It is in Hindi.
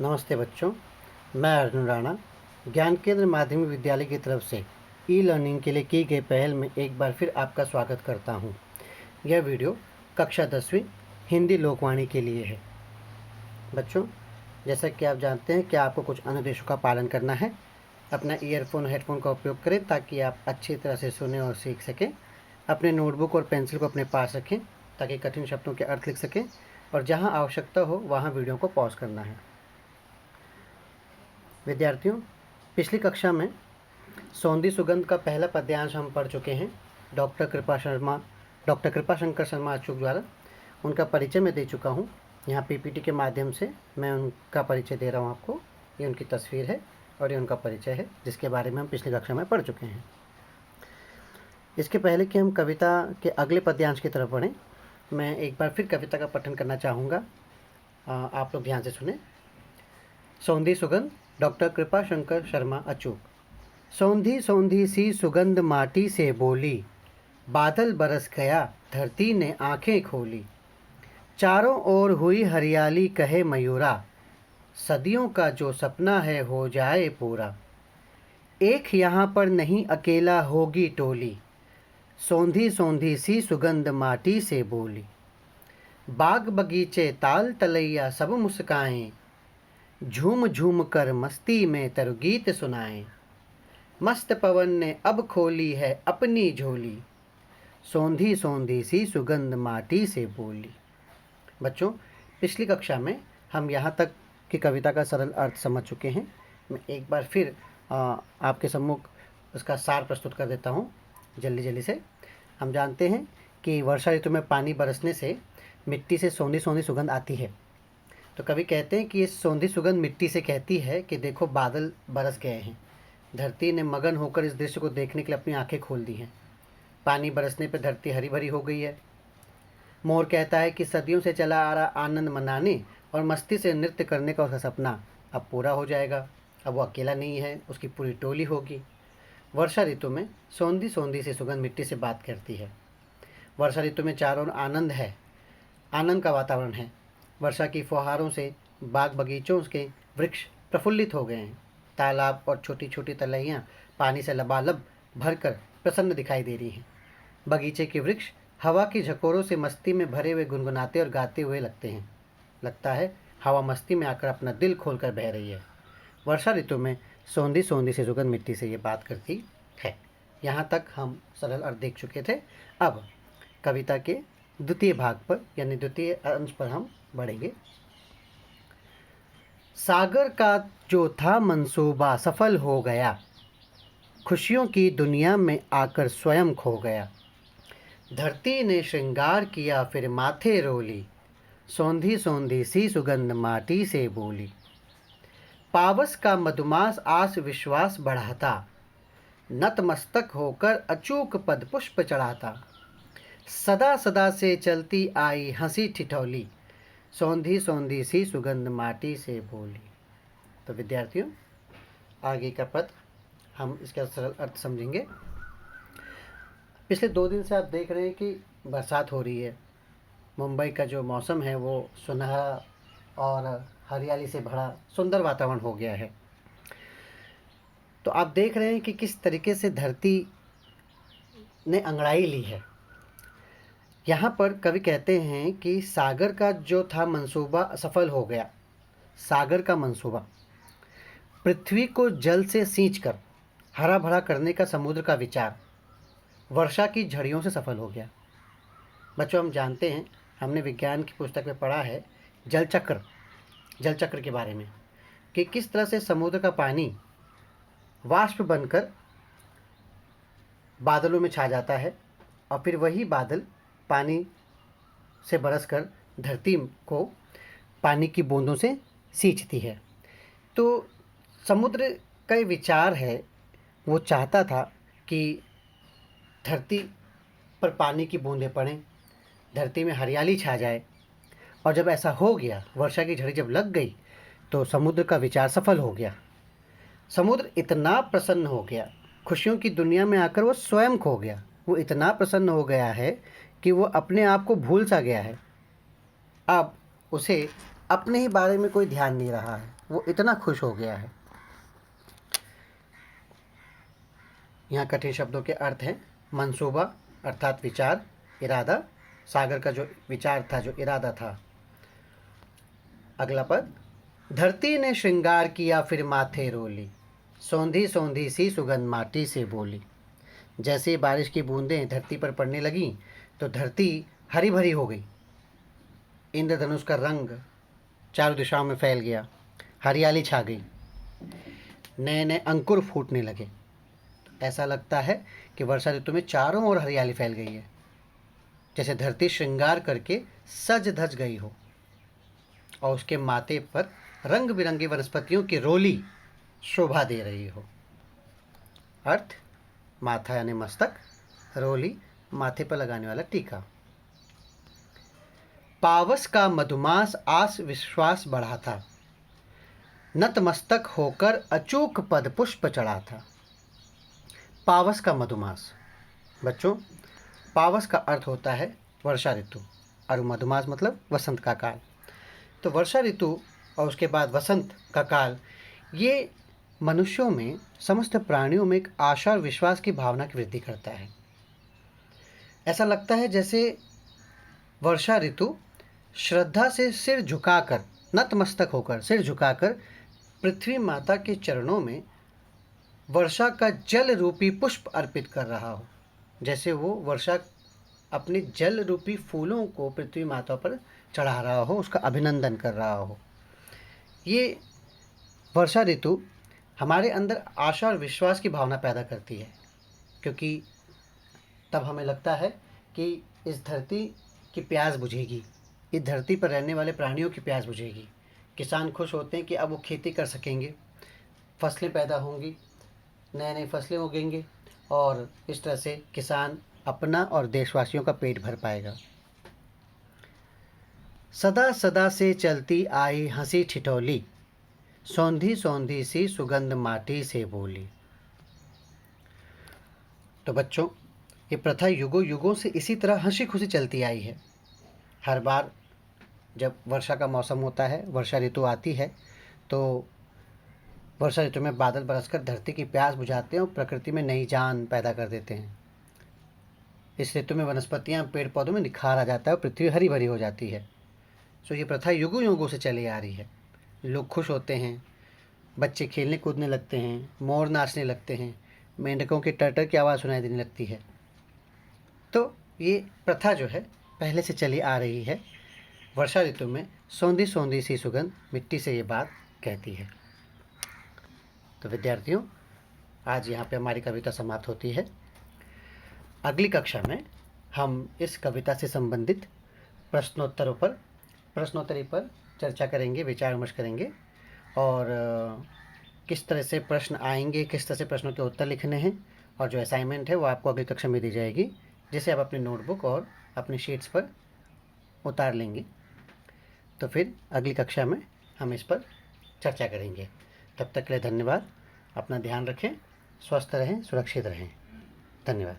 नमस्ते बच्चों, मैं अर्जुन राणा ज्ञान केंद्र माध्यमिक विद्यालय की तरफ से ई लर्निंग के लिए की गई पहल में एक बार फिर आपका स्वागत करता हूं। यह वीडियो कक्षा 10वीं हिंदी लोकवाणी के लिए है। बच्चों, जैसा कि आप जानते हैं कि आपको कुछ अनुदेशों का पालन करना है। अपना ईयरफोन हेडफोन का उपयोग करें ताकि आप अच्छी तरह से सुने और सीख सकें। अपने नोटबुक और पेंसिल को अपने पास रखें ताकि कठिन शब्दों के अर्थ लिख सकें, और जहाँ आवश्यकता हो वहाँ वीडियो को पॉज करना है। विद्यार्थियों, पिछली कक्षा में सौंधी सुगंध का पहला पद्यांश हम पढ़ चुके हैं। डॉक्टर कृपाशंकर शर्मा अचूक द्वारा उनका परिचय मैं दे चुका हूँ। यहाँ पीपीटी के माध्यम से मैं उनका परिचय दे रहा हूँ आपको। ये उनकी तस्वीर है और ये उनका परिचय है, जिसके बारे में हम पिछली कक्षा में पढ़ चुके हैं। इसके पहले कि हम कविता के अगले पद्यांश की तरफ बढ़ें, मैं एक बार फिर कविता का पठन करना चाहूँगा। आप लोग ध्यान से सुने। सौंधी सुगंध, डॉक्टर कृपाशंकर शर्मा अचूक। सौंधी सौंधी सी सुगंध माटी से बोली, बादल बरस गया धरती ने आंखें खोली। चारों ओर हुई हरियाली कहे मयूरा, सदियों का जो सपना है हो जाए पूरा। एक यहाँ पर नहीं अकेला होगी टोली, सौंधी सौंधी सी सुगंध माटी से बोली। बाग बगीचे ताल तलैया सब मुस्काएं, झूम झूम कर मस्ती में तरगीत सुनाएं। मस्त पवन ने अब खोली है अपनी झोली, सौंधी सौंधी सी सुगंध माटी से बोली। बच्चों, पिछली कक्षा में हम यहाँ तक की कविता का सरल अर्थ समझ चुके हैं। मैं एक बार फिर आपके सम्मुख उसका सार प्रस्तुत कर देता हूँ जल्दी जल्दी से। हम जानते हैं कि वर्षा ऋतु में पानी बरसने से मिट्टी से सौंधी सौंधी सुगंध आती है। तो कभी कहते हैं कि ये सौंधी सुगंध मिट्टी से कहती है कि देखो बादल बरस गए हैं। धरती ने मगन होकर इस दृश्य को देखने के लिए अपनी आंखें खोल दी हैं। पानी बरसने पर धरती हरी भरी हो गई है। मोर कहता है कि सदियों से चला आ रहा आनंद मनाने और मस्ती से नृत्य करने का उसका सपना अब पूरा हो जाएगा। अब वो अकेला नहीं है, उसकी पूरी टोली होगी। वर्षा ऋतु में सौंधी सौंधी सी सुगंध मिट्टी से बात करती है। वर्षा ऋतु में चारों ओर आनंद है, आनंद का वातावरण है। वर्षा की फुहारों से बाग बगीचों के वृक्ष प्रफुल्लित हो गए हैं। तालाब और छोटी छोटी तलैयाँ पानी से लबालब भरकर प्रसन्न दिखाई दे रही हैं। बगीचे के वृक्ष हवा की झकोरों से मस्ती में भरे हुए गुनगुनाते और गाते हुए लगते हैं। लगता है हवा मस्ती में आकर अपना दिल खोलकर बह रही है। वर्षा ऋतु में सौंधी सौंधी से सुगंध मिट्टी से ये बात करती है। यहाँ तक हम सरल अर्थ देख चुके थे। अब कविता के द्वितीय भाग पर यानी द्वितीय अंश पर हम बढ़ेंगे। सागर का जो था मंसूबा सफल हो गया, खुशियों की दुनिया में आकर स्वयं खो गया। धरती ने श्रृंगार किया फिर माथे रोली, सौंधी सौंधी सी सुगंध माटी से बोली। पावस का मधुमास आस विश्वास बढ़ाता, नतमस्तक होकर अचूक पद पुष्प चढ़ाता। सदा सदा से चलती आई हंसी ठिठोली, सौंधी सौंधी सी सुगंध माटी से बोली। तो विद्यार्थियों, आगे का पद हम इसका सरल अर्थ समझेंगे। पिछले 2 दिन से आप देख रहे हैं कि बरसात हो रही है। मुंबई का जो मौसम है वो सुनहरा और हरियाली से भरा सुंदर वातावरण हो गया है। तो आप देख रहे हैं कि किस तरीके से धरती ने अंगड़ाई ली है। यहाँ पर कवि कहते हैं कि सागर का जो था मंसूबा सफल हो गया। सागर का मंसूबा, पृथ्वी को जल से सींचकर हरा भरा करने का समुद्र का विचार वर्षा की झड़ियों से सफल हो गया। बच्चों, हम जानते हैं, हमने विज्ञान की पुस्तक में पढ़ा है जल चक्र के बारे में, कि किस तरह से समुद्र का पानी वाष्प बनकर बादलों में छा जाता है और फिर वही बादल पानी से बरसकर धरती को पानी की बूंदों से सींचती है। तो समुद्र का ये विचार है, वो चाहता था कि धरती पर पानी की बूंदें पड़ें, धरती में हरियाली छा जाए। और जब ऐसा हो गया, वर्षा की झड़ी जब लग गई, तो समुद्र का विचार सफल हो गया। समुद्र इतना प्रसन्न हो गया, खुशियों की दुनिया में आकर वो स्वयं खो गया। वो इतना प्रसन्न हो गया है कि वो अपने आप को भूल सा गया है। अब उसे अपने ही बारे में कोई ध्यान नहीं रहा है। वो इतना खुश हो गया है। यहाँ कठिन शब्दों के अर्थ हैं मंसूबा अर्थात विचार, इरादा, सागर का जो विचार था, जो इरादा था। अगला पद, धरती ने श्रृंगार किया फिर माथे रोली, सौंधी सौंधी सी सुगंध माटी से बोली। जैसे बारिश की बूंदें धरती पर पड़ने लगीं तो धरती हरी भरी हो गई। इंद्रधनुष का रंग चारों दिशाओं में फैल गया, हरियाली छा गई, नए नए अंकुर फूटने लगे। ऐसा लगता है कि वर्षा ऋतु में चारों ओर हरियाली फैल गई है, जैसे धरती श्रृंगार करके सज धज गई हो और उसके माथे पर रंग बिरंगी वनस्पतियों की रोली शोभा दे रही हो। अर्थ, माथा यानी मस्तक, रोली माथे पर लगाने वाला टीका। पावस का मधुमास आस विश्वास बढ़ा था, नतमस्तक होकर अचूक पद पुष्प चढ़ा था। पावस का मधुमास, बच्चों पावस का अर्थ होता है वर्षा ऋतु और मधुमास मतलब वसंत का काल। तो वर्षा ऋतु और उसके बाद वसंत का काल, ये मनुष्यों में, समस्त प्राणियों में एक आशा और विश्वास की भावना की वृद्धि करता है। ऐसा लगता है जैसे वर्षा ऋतु श्रद्धा से सिर झुकाकर, नतमस्तक होकर सिर झुकाकर पृथ्वी माता के चरणों में वर्षा का जल रूपी पुष्प अर्पित कर रहा हो, जैसे वो वर्षा अपने जल रूपी फूलों को पृथ्वी माता पर चढ़ा रहा हो, उसका अभिनंदन कर रहा हो। ये वर्षा ऋतु हमारे अंदर आशा और विश्वास की भावना पैदा करती है, क्योंकि तब हमें लगता है कि इस धरती की प्यास बुझेगी, इस धरती पर रहने वाले प्राणियों की प्यास बुझेगी। किसान खुश होते हैं कि अब वो खेती कर सकेंगे, फसलें पैदा होंगी, नए नए फसलें उगेंगे और इस तरह से किसान अपना और देशवासियों का पेट भर पाएगा। सदा सदा से चलती आई हंसी ठिठोली, सौंधी सौंधी सी सुगंध माटी से बोली। तो बच्चों, ये प्रथा युगों युगों से इसी तरह हंसी खुशी चलती आई है। हर बार जब वर्षा का मौसम होता है, वर्षा ऋतु आती है, तो वर्षा ऋतु में बादल बरसकर धरती की प्यास बुझाते हैं और प्रकृति में नई जान पैदा कर देते हैं। इस ऋतु में वनस्पतियाँ, पेड़ पौधों में निखार आ जाता है और पृथ्वी हरी भरी हो जाती है। सो ये प्रथा युगों युगों से चली आ रही है। लोग खुश होते हैं, बच्चे खेलने कूदने लगते हैं, मोर नाचने लगते हैं, मेंढकों के टर्टर की आवाज़ सुनाई देने लगती है। तो ये प्रथा जो है पहले से चली आ रही है। वर्षा ऋतु में सौंधी सौंधी सी सुगंध मिट्टी से ये बात कहती है। तो विद्यार्थियों, आज यहाँ पे हमारी कविता समाप्त होती है। अगली कक्षा में हम इस कविता से संबंधित प्रश्नोत्तरी पर चर्चा करेंगे, विचार विमर्श करेंगे और किस तरह से प्रश्न आएंगे, किस तरह से प्रश्नों के उत्तर लिखने हैं, और जो असाइनमेंट है वो आपको अगली कक्षा में दी जाएगी, जिसे आप अपनी नोटबुक और अपनी शीट्स पर उतार लेंगे। तो फिर अगली कक्षा में हम इस पर चर्चा करेंगे। तब तक के लिए धन्यवाद। अपना ध्यान रखें, स्वस्थ रहें, सुरक्षित रहें। धन्यवाद।